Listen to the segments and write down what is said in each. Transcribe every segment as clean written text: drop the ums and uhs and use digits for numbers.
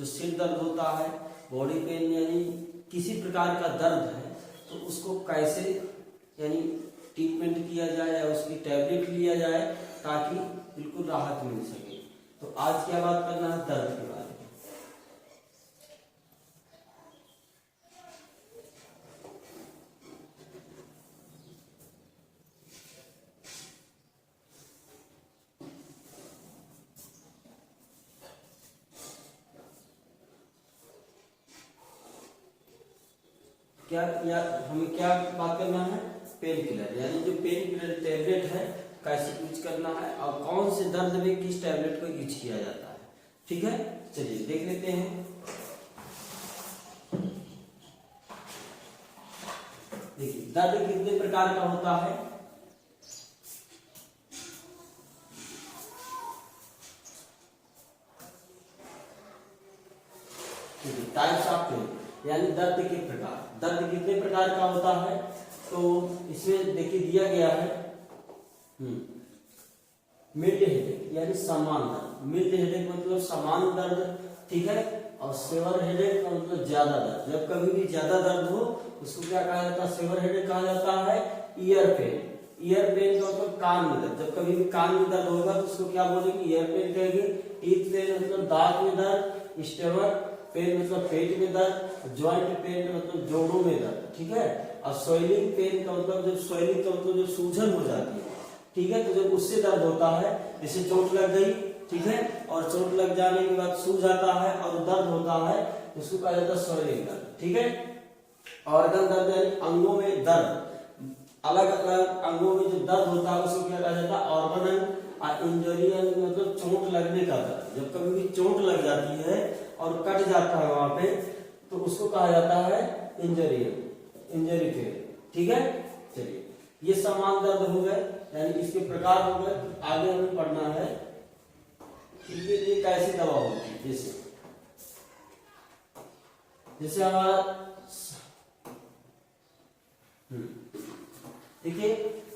जो सिर दर्द होता है, बॉडी पेन यानी किसी प्रकार का दर्द है, तो उसको कैसे यानी ट्रीटमेंट किया जाए या उसकी टैबलेट लिया जाए ताकि बिल्कुल राहत मिल सके। तो आज क्या बात करना है, दर्द के बारे में। क्या या हमें क्या बात करना है, पेन किलर यानी जो पेन किलर टैबलेट है कैसे यूज करना है और कौन से दर्द में किस टैबलेट को यूज किया जाता है। ठीक है, चलिए देख लेते हैं। देखिए दर्द कितने प्रकार का होता है। टाइप्स ऑफ पेन यानी दर्द के प्रकार। दर्द कितने प्रकार का होता है, तो इसमें देखिए दिया गया है मिल्ड हेडेक यानी समान दर्द। मिल्ड हेडेक मतलब समान दर्द, ठीक है। और सेवर हेडेक का मतलब ज्यादा दर्द। जब कभी भी ज्यादा दर्द हो उसको क्या कहा जाता है, सेवर हेडेक कहा जाता है। ईयर पेन, ईयर पेन का मतलब कान में दर्द। जब कभी भी कान में दर्द होगा तो उसको क्या बोलेंगे, ईयर पेन कहेंगे। टीथ पेन मतलब दांत में दर्द। स्टमक पेन मतलब पेट में दर्द। जॉइंट पेन मतलब जोड़ों में दर्द, ठीक है। और स्वेलिंग पेन का मतलब जब स्वेलिंग का मतलब जब सूजन हो जाती है, ठीक है, तो जब उससे दर्द होता है, जैसे चोट लग गई, ठीक है, और चोट लग जाने के बाद सूज आता है और दर्द होता है, उसको कहा जाता है स्वेलिंग दर्द, ठीक है। ऑर्गन दर्द यानी अंगों में दर्द। अलग अलग अंगों में जो दर्द होता है उसको क्या कहा जाता है, ऑर्गन। इंजरी मतलब चोट लगने का दर्द। जब कभी भी चोट लग जाती है और कट जाता है वहां पे, तो उसको कहा जाता है इंजरी, इंजरी पेन, ठीक है। चलिए ये समान दर्द हो गए यानी इसके प्रकार हो गए। आगे हमें पढ़ना है इनके लिए कैसी दवा होती है। जैसे हमारा देखिए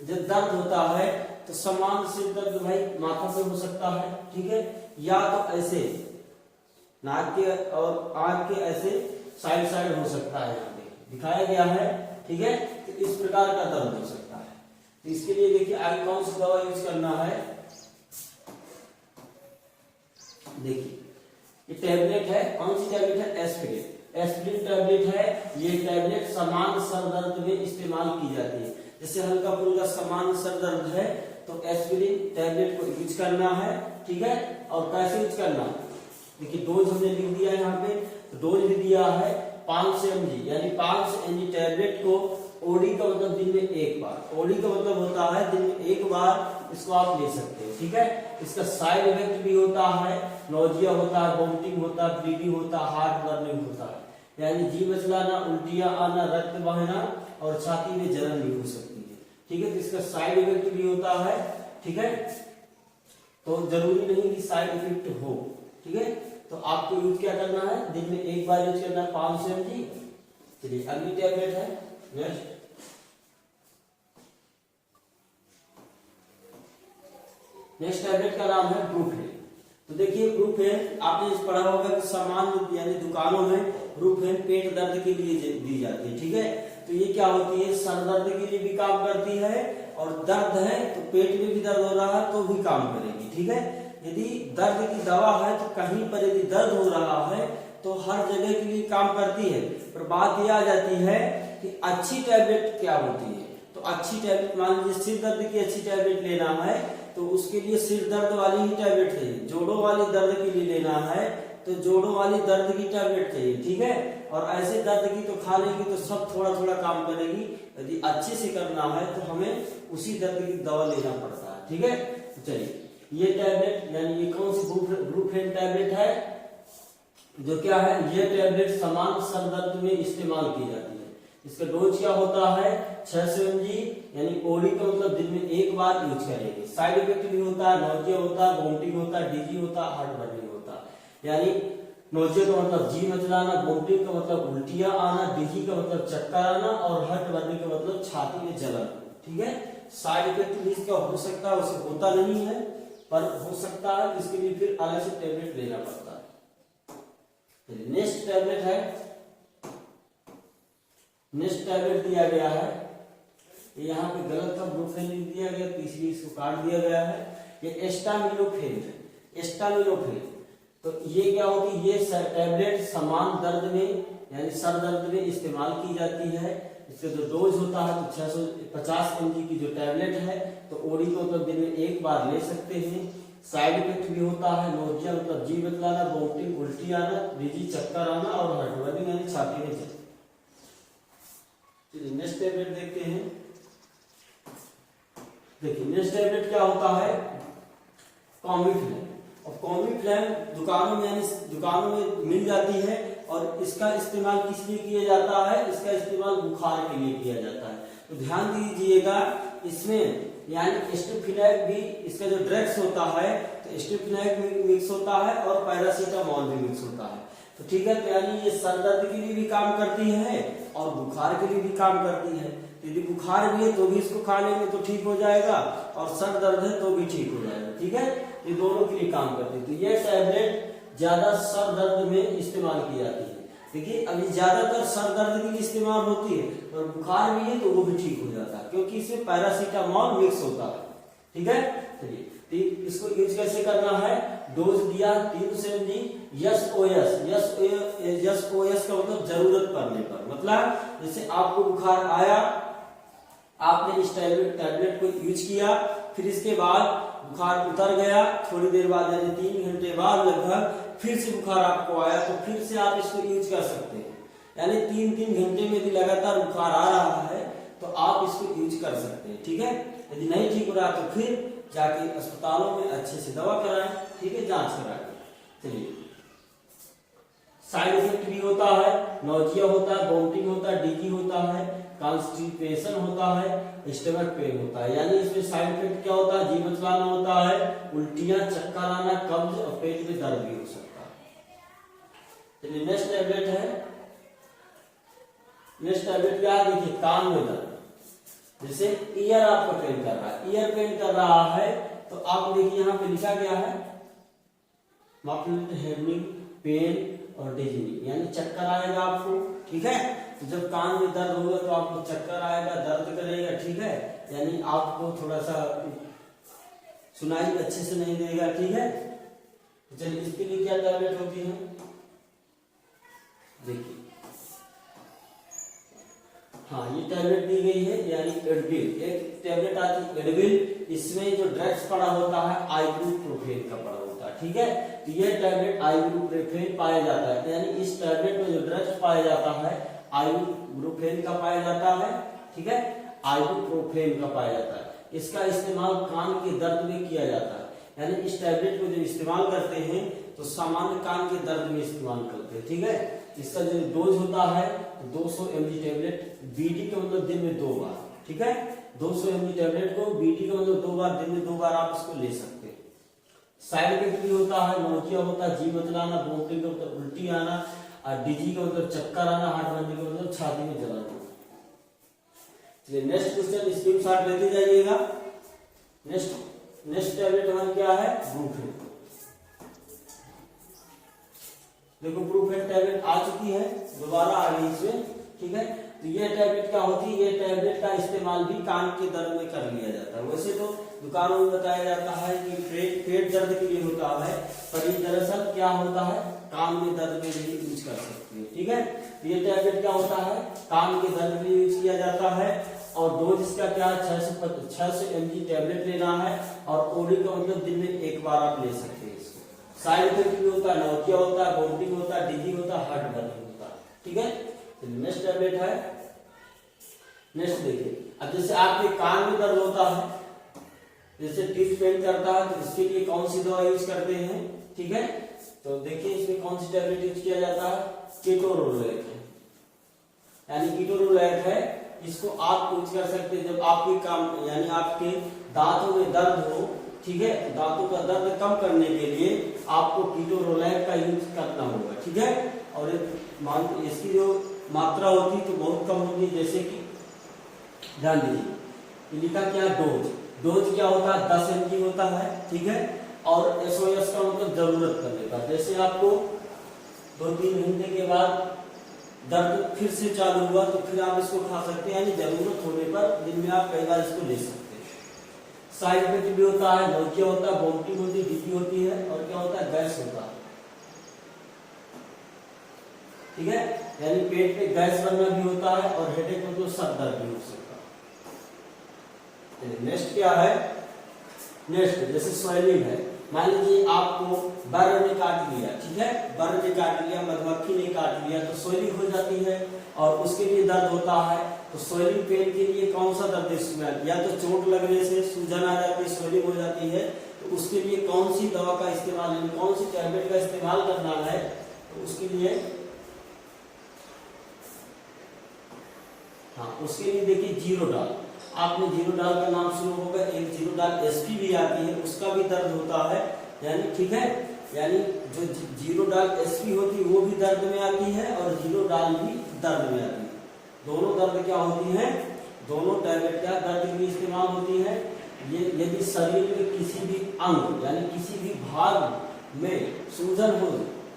जब दर्द होता है तो समान सिर दर्द भाई माथा पे हो सकता है, ठीक है, या तो ऐसे नाक के और आंख के ऐसे साइड साइड हो सकता है, यहाँ पे दिखाया गया है, ठीक है। तो इस प्रकार का दर्द हो सकता है। तो इसके लिए देखिए आगे कौन सी दवा यूज करना है। देखिए ये टैबलेट है, कौन सी टैबलेट है, एस्पिरिन। एस्पिरिन टैबलेट है। ये टैबलेट समान सर दर्द में इस्तेमाल की जाती है। जैसे हल्का फुल्का समान सर दर्द है तो एस्पिरिन टैबलेट को यूज करना है, ठीक है। और कैसे यूज करना है, देखिए डोज हमने लिख दिया है यहाँ पे। तो डोज लिख दिया है 500 mg यानी 500 mg टैबलेट को ओडी का मतलब दिन में एक बार। ओडी का मतलब होता है दिन में एक बार इसको आप ले सकते हैं, ठीक है। इसका साइड इफेक्ट भी होता है, नोजिया होता है, वोमिटिंग होता है, ब्लीडिंग होता है, हार्ट बर्निंग होता है यानी जी मचलाना, उल्टियां आना, रक्त बहना और छाती में जलन भी हो सकती है, ठीक है। तो इसका साइड इफेक्ट भी होता है, ठीक है। तो जरूरी नहीं कि साइड इफेक्ट हो, ठीक है। तो आपको यूज क्या करना है, दिन में एक बार यूज करना है 500 mg। चलिए अगली टैबलेट है नेक्स्ट। नेक्स्ट टैबलेट का नाम है ब्रूफेन। तो देखिए ब्रूफेन आपने पढ़ा होगा कि सामान यानी दुकानों में ब्रूफेन पेट दर्द के लिए दी जाती है, ठीक है। तो ये क्या होती है, सर दर्द के लिए भी काम करती है और दर्द है तो पेट में भी दर्द हो रहा है तो भी काम करेगी, ठीक है। यदि दर्द की दवा है तो कहीं पर यदि दर्द हो रहा है तो हर जगह के लिए काम करती है। पर बात यह आ जाती है कि अच्छी टैबलेट क्या होती है। तो अच्छी टैबलेट, मान लीजिए सिर दर्द की अच्छी टैबलेट लेना है तो उसके लिए सिर दर्द वाली ही टैबलेट चाहिए। जोड़ों वाली दर्द के लिए लेना है तो जोड़ों वाली दर्द की टैबलेट चाहिए, ठीक है। और ऐसे दर्द की तो खा लेगी तो सब थोड़ा थोड़ा काम करेगी। यदि अच्छे से करना है तो हमें उसी दर्द की दवा लेना पड़ता है, ठीक है। तो चलिए ये टैबलेट यानी ये कौन सी ब्रूफेन टैबलेट है, जो क्या है, ये टैबलेट समान सर दर्द में इस्तेमाल की जाती है। इसका डोज क्या होता है, 600 mg यानी ओडी का मतलब दिन में एक बार यूज करेंगे। साइड इफेक्ट भी होता है, नोजिया होता है, वोमिटिंग होता है, डिजी होता है, हार्ट बर्निंग होता है। यानी नोजिया का मतलब जी मचलाना, वोमिटिंग का मतलब उल्टियां आना, डिजी का मतलब चक्कर आना और हार्ट बर्निंग का मतलब छाती में जलन, ठीक है। साइड इफेक्ट भी इसका हो सकता है, उसे होता नहीं है पर हो सकता है, इसके लिए फिर अलग से टेबलेट लेना पड़ता है। नेक्स्ट टैबलेट है, नेक्स्ट टैबलेट दिया गया है, यहाँ पे गलत था, ब्रूफेन दिया गया तो इसलिए इसको काट दिया गया है। ये एस्टामिनोफेन है, एस्टामिनोफेन। तो ये क्या होगी, ये टैबलेट समान दर्द में यानी सर दर्द में इस्तेमाल की जाती है। इसका जो डोज होता है तो 650 mg की जो टैबलेट है तो ओडी को तो दिन में एक बार ले सकते हैं। साइड इफेक्ट भी होता है, नोजिया मतलब जी बतलाना, वोमिटिंग उल्टी आना, रिजी चक्कर आना और हार्ट यानी छाती में चलना। चलिए नेक्स्ट टैबलेट देखते हैं। देखिए नेक्स्ट टैबलेट क्या होता है, कॉमिफ्लैम। और कॉमिफ्लैम दुकानों में यानी दुकानों में मिल जाती है और इसका इस्तेमाल किस लिए किया जाता है, इसका इस्तेमाल बुखार के लिए किया जाता है। तो ध्यान दीजिएगा इसमें यानी एस्टोफिलैक भी इसका जो ड्रग्स होता है तो एस्टोफिलैक भी मिक्स होता है और पैरासीटामोल भी मिक्स होता है। तो ठीक है, तो यानी ये सर दर्द के लिए भी काम करती है और बुखार के लिए भी काम करती है। यदि बुखार भी है तो भी इसको खा लेंगे तो ठीक हो जाएगा और सर दर्द है तो भी ठीक हो जाएगा। ठीक है, ये दोनों के लिए काम करती है। तो ये टैबलेट ज्यादा सर दर्द में इस्तेमाल की जाती है। देखिए अभी ज्यादातर सर दर्द के लिए इस्तेमाल होती है और बुखार भी है तो वो भी ठीक हो जाता है क्योंकि इसमें पैरासीटामोल मिक्स होता है। ठीक है, चलिए तो इसको यूज कैसे करना है, डोज दिया 300 mg, यस का मतलब जरूरत पड़ने पर, मतलब जैसे आपको बुखार आया, आपने इस टैबलेट को यूज किया, फिर इसके बाद बुखार उतर गया, थोड़ी देर बाद यानी 3 घंटे बाद लगभग फिर से बुखार आपको आया तो फिर से आप इसको यूज कर सकते हैं। यानी 3-3 घंटे में यदि लगातार बुखार आ रहा है तो आप इसको यूज कर सकते हैं। ठीक है, यदि नहीं ठीक हो रहा तो फिर जाके अस्पतालों में अच्छे से दवा कराएं, ठीक है, जांच कराएं। चलिए साइड इफेक्ट भी होता है, नोजिया होता है, वोमिटिंग होता है, डिजी होता है, कॉन्स्टिपेशन होता है, स्टमक पेन होता है। यानी इसमें साइड इफेक्ट क्या होता है, जी बचलाना होता है, उल्टियां, चक्कर आना, कब्ज और पेट में दर्द भी हो सकता है। चलिए नेक्स्ट टैबलेट है, नेक्स्ट टैबलेट क्या है, देखिए कान में दर्द, जैसे ईयर आपका पेन कर रहा है, ईयर पेन कर रहा है तो आप देखिए यहाँ पे लिखा गया है हेडविंग, पेन और डिजीनिंग, यानी चक्कर आएगा आपको। ठीक है, तो जब कान में दर्द होगा तो आपको चक्कर आएगा, दर्द करेगा। ठीक है, यानी आपको थोड़ा सा सुनाई अच्छे से नहीं देगा। ठीक है, चलिए इसके लिए क्या टैबलेट होती है, देखिए हाँ ये टैबलेट दी गई है, यानी एडविल, एक टैबलेट आती है एडविल, इसमें जो ड्रग्स पड़ा होता है आइबुप्रोफेन का पड़ा होता है। ठीक है, तो ये टैबलेट आइबुप्रोफेन पाया जाता है, यानी इस टैबलेट में जो ड्रग्स पाया जाता है आइबुप्रोफेन का पाया जाता है। ठीक है, आइबुप्रोफेन का पाया जाता है। इसका इस्तेमाल कान के दर्द में किया जाता है, यानी इस टैबलेट को जो इस्तेमाल करते हैं तो सामान्य कान के दर्द में इस्तेमाल करते हैं। ठीक है, इसका जो डोज होता है 200 mg टैबलेट, बीडी का मतलब दिन में 2 बार। ठीक है, 200 mg टैबलेट को बीडी का मतलब 2 बार, दिन में 2 बार आप इसको ले सकते हैं। साइड इफेक्ट भी होता है, नोजिया होता है, जी बतलाना, वोमिटिंग का मतलब उल्टी आना, और डिजी का मतलब चक्कर आना, हार्ट बनने का मतलब छाती में जलन। चलिए नेक्स्ट क्वेश्चन स्क्रीनशॉट लेते जाइएगा। नेक्स्ट टैबलेट हमारी क्या है, ब्रूफेन। देखो ब्रूफेन टैबलेट आ चुकी है, दोबारा आ गई इसमें। ठीक है, तो ये टैबलेट क्या होती है, ये टैबलेट का इस्तेमाल भी कान के दर्द में कर लिया जाता है। वैसे तो दुकानों में बताया जाता है कि पेट दर्द के लिए होता है, पर ये दरअसल क्या होता है, कान में दर्द में भी यूज कर सकते हैं। ठीक है, तो ये टैबलेट क्या होता है, कान के दर्द में यूज किया जाता है और डोज इसका क्या है, 600 mg टैबलेट लेना है और ओडी का मतलब दिन में 1 बार आप ले सकते हैं इसको। साइड इफेक्ट भी होता है, नोजिया होता है, वोमिटिंग होता है, डिजी होता है, हार्ट बर्निंग होता है। ठीक है, तो नेक्स्ट टैबलेट है, नेक्स्ट देखिए, अब जैसे आपके कान में दर्द होता है, जैसे टिप पेन करता है तो इसके लिए कौन सी दवा यूज करते हैं। ठीक है, तो देखिए इसमें कौन सी टैबलेट यूज किया जाता है, कीटोरोलेक है, यानी कीटोरोलेक है। इसको आप यूज कर सकते हैं जब आपके काम यानी आपके दांतों में दर्द हो। ठीक है, दांतों का दर्द कम करने के लिए आपको कीटोरोलेक का यूज करना होगा। ठीक है, और इसकी जो मात्रा होती है तो बहुत कम होगी, जैसे कि ध्यान दीजिए लिखा क्या, डोज क्या होता है, 10 mg होता है। ठीक है, और SOS का मतलब जरूरत करने का, जैसे आपको 2-3 घंटे के बाद दर्द फिर से चालू हुआ तो फिर आप इसको खा सकते हैं, यानी जरूरत होने पर दिन में आप कई बार इसको ले सकते हैं। साइड इफेक्ट भी होता है, नोजिया होता है, वोमिटिंग होती है, डिकी होती है, और क्या होता है, गैस होता है। ठीक है, यानी पेट में गैस बनना भी होता है और हेडेक मतलब सर दर्द भी हो सकता है। नेक्स्ट क्या है, नेक्स्ट जैसे स्वेलिंग है, मान लीजिए आपको बर्र ने काट लिया, ठीक है, बर्र ने काट लिया, मधुमक्खी ने काट लिया तो स्वेलिंग हो जाती है और उसके लिए दर्द होता है। तो स्वेलिंग पेन के लिए कौन सा दर्द इस्तेमाल, या तो चोट लगने से सूजन आ जाती है, स्वेलिंग हो जाती है, तो उसके लिए कौन सी दवा का इस्तेमाल, कौन सी टैबलेट का इस्तेमाल करना है, तो उसके लिए हाँ, उसके लिए देखिए जीरोडाल, आपने जीरोडाल का नाम सुना होगा, एक जीरोडाल एसपी भी आती है, उसका भी दर्द होता है, यानी ठीक है, यानी जो जीरोडाल एसपी होती है वो भी दर्द में आती है और जीरोडाल भी दर्द में आती है। दोनों दर्द क्या होती है, दोनों टैबलेट क्या दर्द के लिए इस्तेमाल होती है। ये यदि शरीर में किसी भी अंग यानी किसी भी भाग में सूजन हो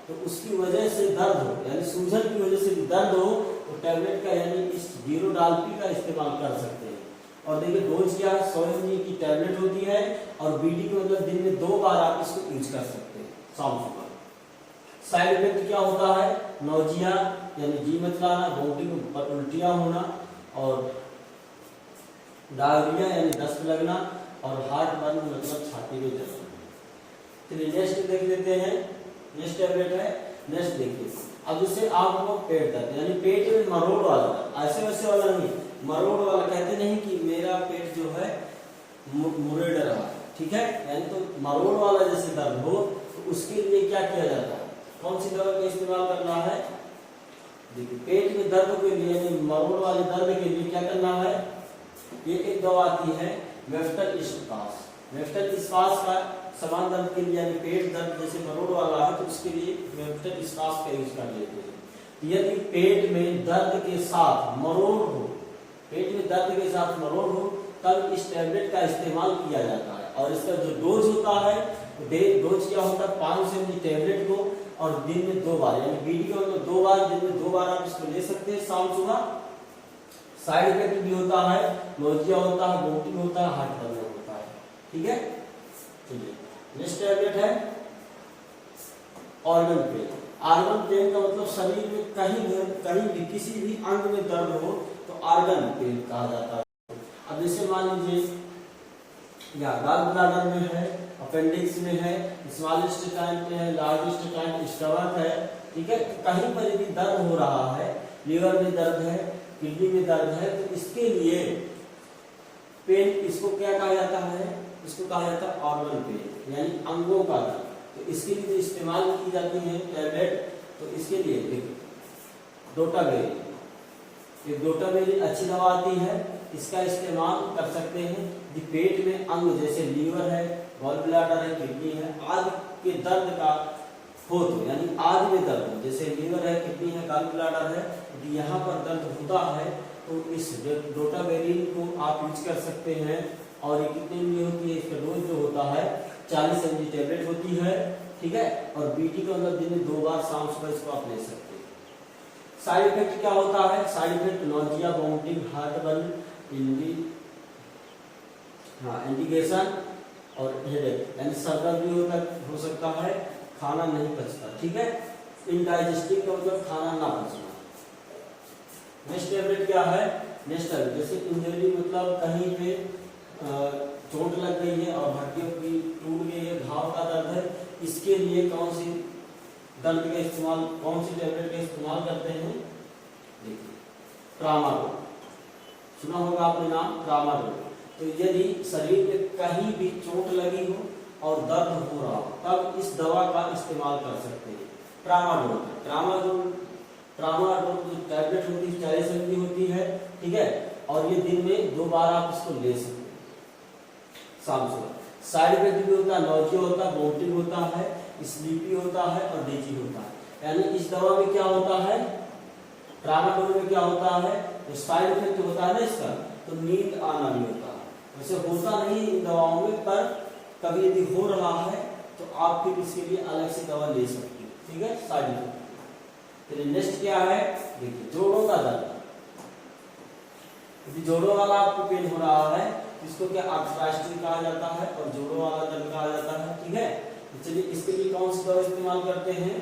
तो उसकी वजह से दर्द हो, यानी सूजन की वजह से दर्द हो, तो टैबलेट का यानी इस जीरोडाल्पी का इस्तेमाल कर सकते हैं। और देखिए डोज क्या है, 100 mg की टैबलेट होती है और बीडी के मतलब दिन में 2 बार आप इसको यूज कर सकते हैं, शाम सुबह। साइड इफेक्ट क्या होता है, नोजिया यानी जी मचलाना, वोमिटिंग उल्टियां होना, और डायरिया यानी दस्त लगना, और हार्ट बर्न मतलब छाती में दर्द। चलिए नेक्स्ट देख लेते हैं, नेक्स्ट टैबलेट है, नेक्स्ट देखिए। अब जैसे आपको पेट दर्द यानी पेट में मरोड़ वाला, ऐसे वैसे वाला नहीं, मरोड़ वाला, कहते नहीं कि मेरा पेट जो है मुरेड़ रहा, ठीक है, यानी तो मरोड़ वाला जैसे दर्द हो तो उसके लिए क्या किया जाता है, कौन सी दवा का इस्तेमाल करना है। देखिए पेट में दर्द के लिए यानी मरोड़ वाले दर्द के लिए क्या करना है, ये एक दवा आती है मेफ्टल स्पास। मेफ्टल स्पास का समान दर्द के लिए यानी पेट दर्द जैसे मरोड़ वाला है तो उसके लिए मेफ्टल स्पास का यूज कर लेते हैं। यदि पेट में दर्द के साथ मरोड़ हो, पेट में दर्द के साथ मरोड़ हो तब इस टैबलेट का इस्तेमाल किया जाता है। और इसका जो डोज होता है, डोज क्या होता है, 500 mg टैबलेट को और दिन में 2 बार, यानी बीडी का मतलब 2 बार, दिन में 2 बार आप इसको ले सकते हैं, शाम सुबह। साइड इफेक्ट भी होता है, नोजिया होता है, वोमिटिंग होता है, हार्ट बर्न होता है, ठीक है। चलिए नेक्स्ट टैबलेट है ऑर्गन पेन। ऑर्गन पेन का मतलब शरीर में कहीं भी किसी भी अंग में दर्द हो तो ऑर्गन पेन कहा जाता है। अब जैसे मान लीजिए या गॉल ब्लैडर में है, अपेंडिक्स में है, स्मॉल इंटेस्टाइन में है, लार्ज इंटेस्टाइन, स्टमक है, ठीक है, कहीं पर यदि दर्द हो रहा है, लीवर में दर्द है, किडनी में दर्द है, तो इसके लिए पेन, इसको क्या कहा जाता है, इसको कहा जाता है ऑर्गन पेन यानी अंगों का दर्द। तो इसके लिए जो इस्तेमाल की जाती है टैबलेट, तो इसके लिए डोटाबेरिन, ये डोटाबेरिन अच्छी दवा आती है, इसका इस्तेमाल कर सकते हैं कि पेट में अंग जैसे लीवर है, गॉल ब्लैडर है, किडनी है आदि के दर्द का हो, तो यानी आदि में दर्द हो, जैसे लीवर है, किडनी है, गॉल ब्लैडर है, तो यहाँ पर दर्द होता है तो इस डोटाबेरिन को आप यूज कर सकते हैं। और ये कितने में होती है, इसका डोज जो होता है 40 mg टैबलेट होती है, ठीक है, और बीटी का मतलब दिन में 2 बार शाम सुबह इसको आप ले सकते हैं। साइड इफेक्ट क्या होता है, side effect nausea, vomiting, heartburn, indigestion और हेडेक यानी सर दर्द भी हो सकता है, खाना नहीं पचता, ठीक है, इनडाइजेस्टिव का मतलब खाना ना पचना। नेक्स्ट टैबलेट क्या है, नेक्स्ट टैबलेट जैसे इंजरी मतलब कहीं पे चोट लग गई है और हड्डियों की टूट गई है, घाव का दर्द है, इसके लिए कौन सी दर्द का इस्तेमाल, कौन सी टैबलेट का इस्तेमाल करते हैं। देखिए ट्रामाडोल, सुना होगा आपने नाम ट्रामाडोल। तो यदि शरीर में कहीं भी चोट लगी हो और दर्द हो रहा हो तब इस दवा का इस्तेमाल कर सकते हैं, ट्रामाडोल। ट्रामाडोल जो टैबलेट होती है 40 mg होती है, ठीक है, और ये दिन में 2 बार आप इसको ले सकते हैं शाम सुबह। साइड इफेक्ट भी होता है, नोजिया होता है, वोमिटिंग होता है, स्लीपी होता है और डेजी होता है। यानी इस दवा में क्या होता है, ट्रामाडोल में क्या होता है, जो साइड इफेक्ट होता है ना इसका, तो नींद आना भी होता है। वैसे होता नहीं इन दवाओं में, पर कभी यदि हो रहा है तो आप फिर इसके लिए अलग से दवा ले सकते हैं, ठीक है। साइड इफेक्ट तो नेक्स्ट क्या है, देखिए जोड़ों का दर्द। यदि जोड़ों वाला आपको पेन हो रहा है, इसको क्या आर्थराइटिस कहा जाता है और जोड़ों वाला दर्द कहा जाता है, ठीक है। तो चलिए इसके लिए कौन सी दवा इस्तेमाल करते हैं,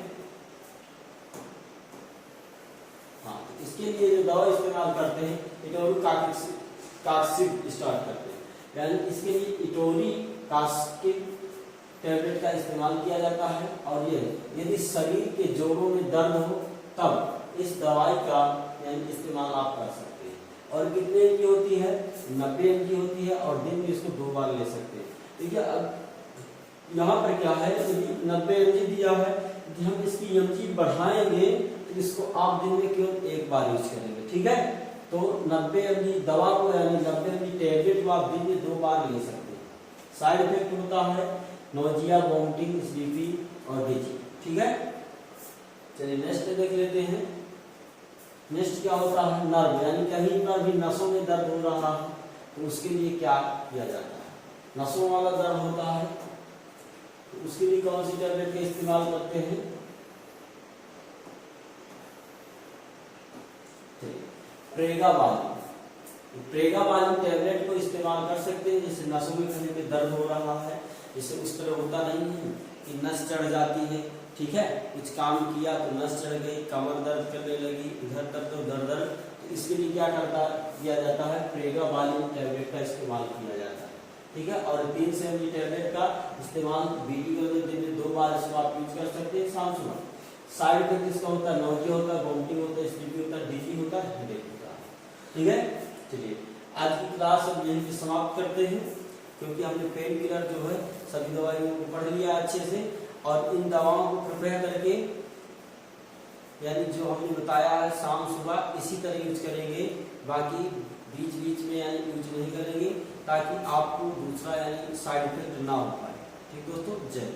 हाँ इसके लिए जो दवा इस्तेमाल करते हैं इटोरिकासिब स्टार्ट करते हैं, यानी इसके लिए इटोरिकासिब टैबलेट का इस्तेमाल किया जाता है। और ये यदि शरीर के जोड़ों में दर्द हो तब इस दवाई का यानी इस्तेमाल आप कर सकते हैं। और कितने एमजी होती है, 90 एमजी होती है और दिन में इसको 2 बार ले सकते हैं। ठीक है, अब यहाँ पर क्या है, 90 एमजी दिया है, यदि हम इसकी एमजी बढ़ाएंगे तो इसको आप दिन में केवल 1 बार यूज करेंगे, ठीक है। तो 90 एमजी दवा को यानी 90 एमजी टैबलेट को आप दिन में 2 बार ले सकते हैं। साइड इफेक्ट होता है नोजिया, वोमिटिंग, स्लीपी और डिजी, ठीक है। चलिए नेक्स्ट देख लेते हैं। नेक्स्ट क्या होता है, नर्व, यानी कहीं पर भी नसों में दर्द हो रहा है तो उसके लिए क्या किया जाता है, नसों वाला दर्द होता है तो उसके लिए कौन सी टैबलेट का इस्तेमाल करते हैं, प्रेगाबालिन टैबलेट को इस्तेमाल कर सकते हैं। जैसे नसों में कहीं पे दर्द हो रहा है, जैसे उस तरह होता नहीं है कि नस चढ़ जाती है, ठीक है, कुछ काम किया तो नस चढ़ गई, कमर दर्द करने लगी, इधर दर्द तो उधर दर्द, तो इसके लिए क्या किया जाता है, प्रेगाबालिन टैबलेट का इस्तेमाल किया जाता है, ठीक है। और 3 से एमजी टैबलेट का इस्तेमाल वीडियो में दिन में 2 बार इसको आप यूज कर सकते हैं, शाम सुबह। साइड इफेक्ट इसका होता है नोजिया होता है, वोमिटिंग होता है, स्लीपी होता है, डिजी होता है, हेडेक होता है, ठीक है। चलिए आज की क्लास अब यहीं पे समाप्त करते हैं, क्योंकि हमने पेन किलर जो है सभी दवाइयों को पढ़ लिया अच्छे से। और इन दवाओं को कृपया करके यानी जो हमने बताया है शाम सुबह इसी तरह यूज करेंगे, बाकी बीच बीच में यानी यूज नहीं करेंगे, ताकि आपको दूसरा यानी साइड इफेक्ट ना हो पाए। ठीक दोस्तों, जय।